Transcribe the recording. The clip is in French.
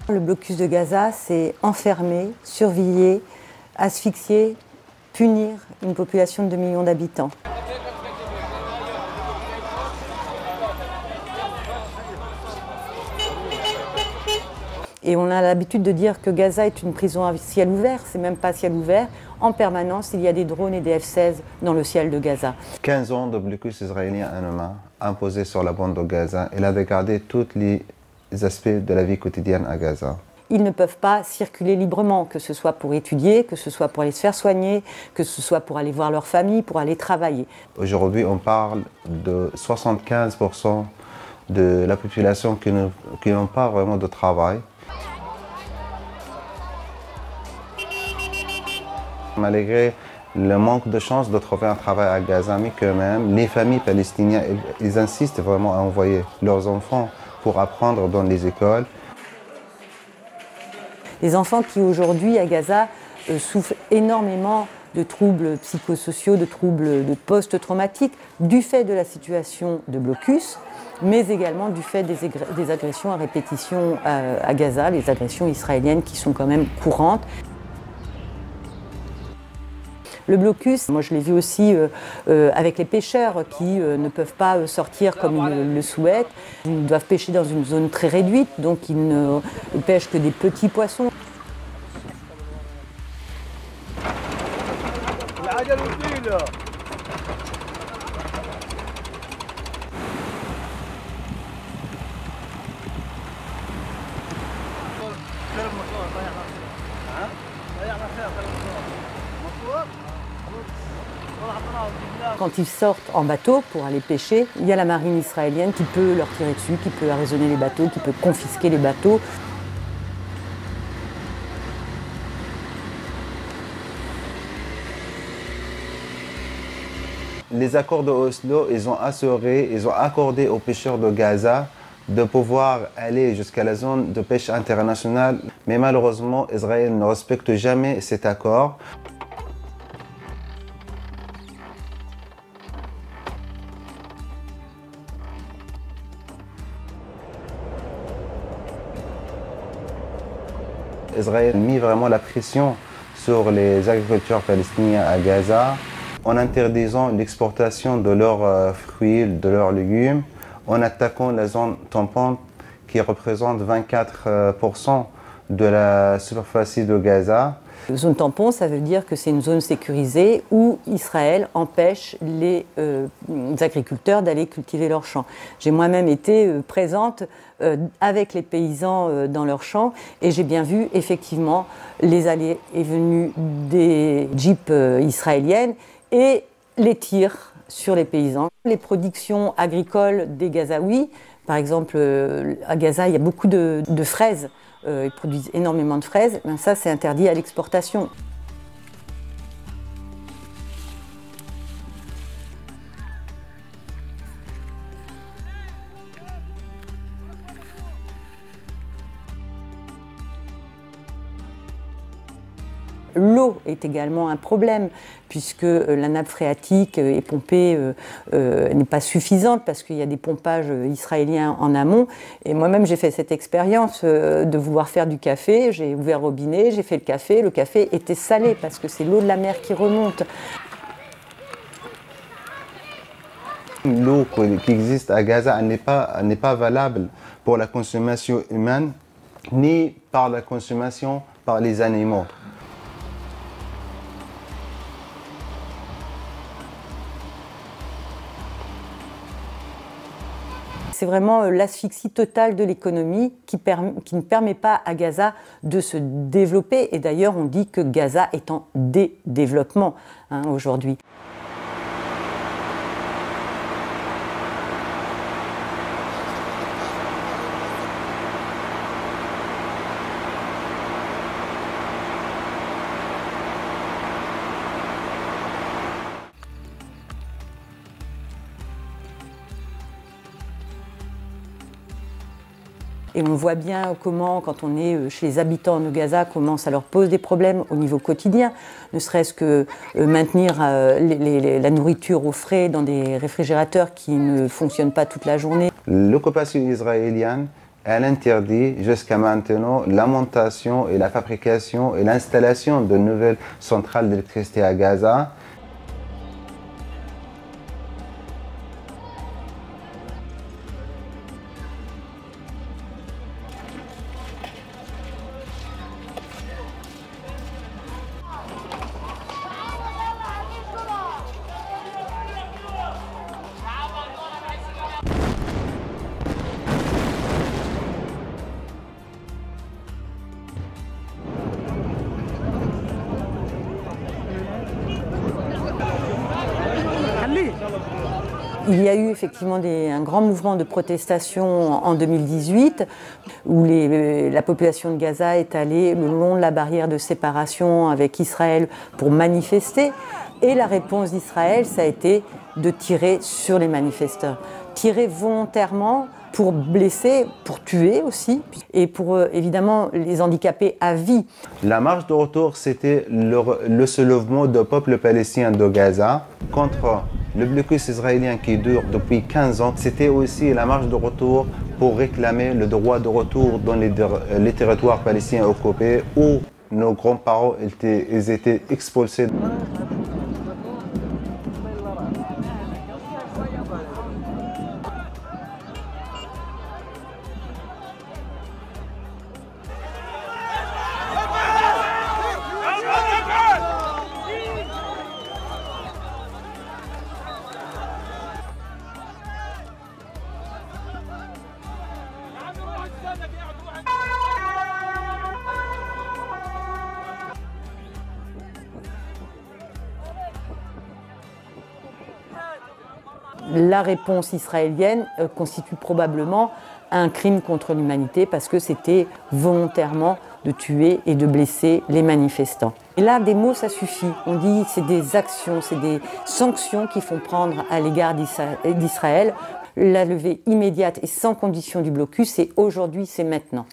Le blocus de Gaza, c'est enfermer, surveiller, asphyxier, punir une population de 2 millions d'habitants. Et on a l'habitude de dire que Gaza est une prison à ciel ouvert, c'est même pas ciel ouvert. En permanence, il y a des drones et des F-16 dans le ciel de Gaza. 15 ans de blocus israélien inhumain imposé sur la bande de Gaza. Il avait gardé tous les aspects de la vie quotidienne à Gaza. Ils ne peuvent pas circuler librement, que ce soit pour étudier, que ce soit pour aller se faire soigner, que ce soit pour aller voir leur famille, pour aller travailler. Aujourd'hui, on parle de 75% de la population qui n'ont pas vraiment de travail. Malgré le manque de chance de trouver un travail à Gaza, mais quand même, les familles palestiniennes, ils insistent vraiment à envoyer leurs enfants pour apprendre dans les écoles. Les enfants qui aujourd'hui à Gaza souffrent énormément de troubles psychosociaux, de troubles de post-traumatiques, du fait de la situation de blocus, mais également du fait des agressions à répétition à Gaza, les agressions israéliennes qui sont quand même courantes. Le blocus, moi je l'ai vu aussi avec les pêcheurs qui ne peuvent pas sortir comme ils le souhaitent. Ils doivent pêcher dans une zone très réduite, donc ils ne pêchent que des petits poissons. Quand ils sortent en bateau pour aller pêcher, il y a la marine israélienne qui peut leur tirer dessus, qui peut arraisonner les bateaux, qui peut confisquer les bateaux. Les accords de Oslo, ils ont accordé aux pêcheurs de Gaza de pouvoir aller jusqu'à la zone de pêche internationale. Mais malheureusement, Israël ne respecte jamais cet accord. Israël a mis vraiment la pression sur les agriculteurs palestiniens à Gaza en interdisant l'exportation de leurs fruits, de leurs légumes, en attaquant la zone tampon qui représente 24% de la superficie de Gaza. Zone tampon, ça veut dire que c'est une zone sécurisée où Israël empêche les agriculteurs d'aller cultiver leurs champs. J'ai moi-même été présente avec les paysans dans leurs champs et j'ai bien vu effectivement les allées et venues des jeeps israéliennes et les tirs sur les paysans. Les productions agricoles des Gazaouis, par exemple à Gaza il y a beaucoup de fraises. Ils produisent énormément de fraises, ben ça c'est interdit à l'exportation. L'eau est également un problème puisque la nappe phréatique est pompée, n'est pas suffisante parce qu'il y a des pompages israéliens en amont. Et moi-même, j'ai fait cette expérience de vouloir faire du café. J'ai ouvert le robinet, j'ai fait le café était salé parce que c'est l'eau de la mer qui remonte. L'eau qui existe à Gaza n'est pas valable pour la consommation humaine ni par la consommation par les animaux. C'est vraiment l'asphyxie totale de l'économie qui ne permet pas à Gaza de se développer. Et d'ailleurs, on dit que Gaza est en développement aujourd'hui. Et on voit bien comment, quand on est chez les habitants de Gaza, comment ça leur pose des problèmes au niveau quotidien, ne serait-ce que maintenir la nourriture au frais dans des réfrigérateurs qui ne fonctionnent pas toute la journée. L'occupation israélienne, elle interdit jusqu'à maintenant la montation et la fabrication et l'installation de nouvelles centrales d'électricité à Gaza. Il y a eu effectivement un grand mouvement de protestation en 2018 où la population de Gaza est allée le long de la barrière de séparation avec Israël pour manifester. Et la réponse d'Israël, ça a été de tirer sur les manifestants. Tirer volontairement pour blesser, pour tuer aussi, et pour évidemment les handicaper à vie. La marche de retour, c'était le soulèvement du peuple palestinien de Gaza contre le blocus israélien qui dure depuis 15 ans. C'était aussi la marche de retour pour réclamer le droit de retour dans les territoires palestiniens occupés où nos grands-parents ils étaient expulsés. La réponse israélienne constitue probablement un crime contre l'humanité parce que c'était volontairement de tuer et de blesser les manifestants. Et là, des mots, ça suffit. On dit que c'est des actions, c'est des sanctions qu'il faut prendre à l'égard d'Israël. La levée immédiate et sans condition du blocus, c'est aujourd'hui, c'est maintenant.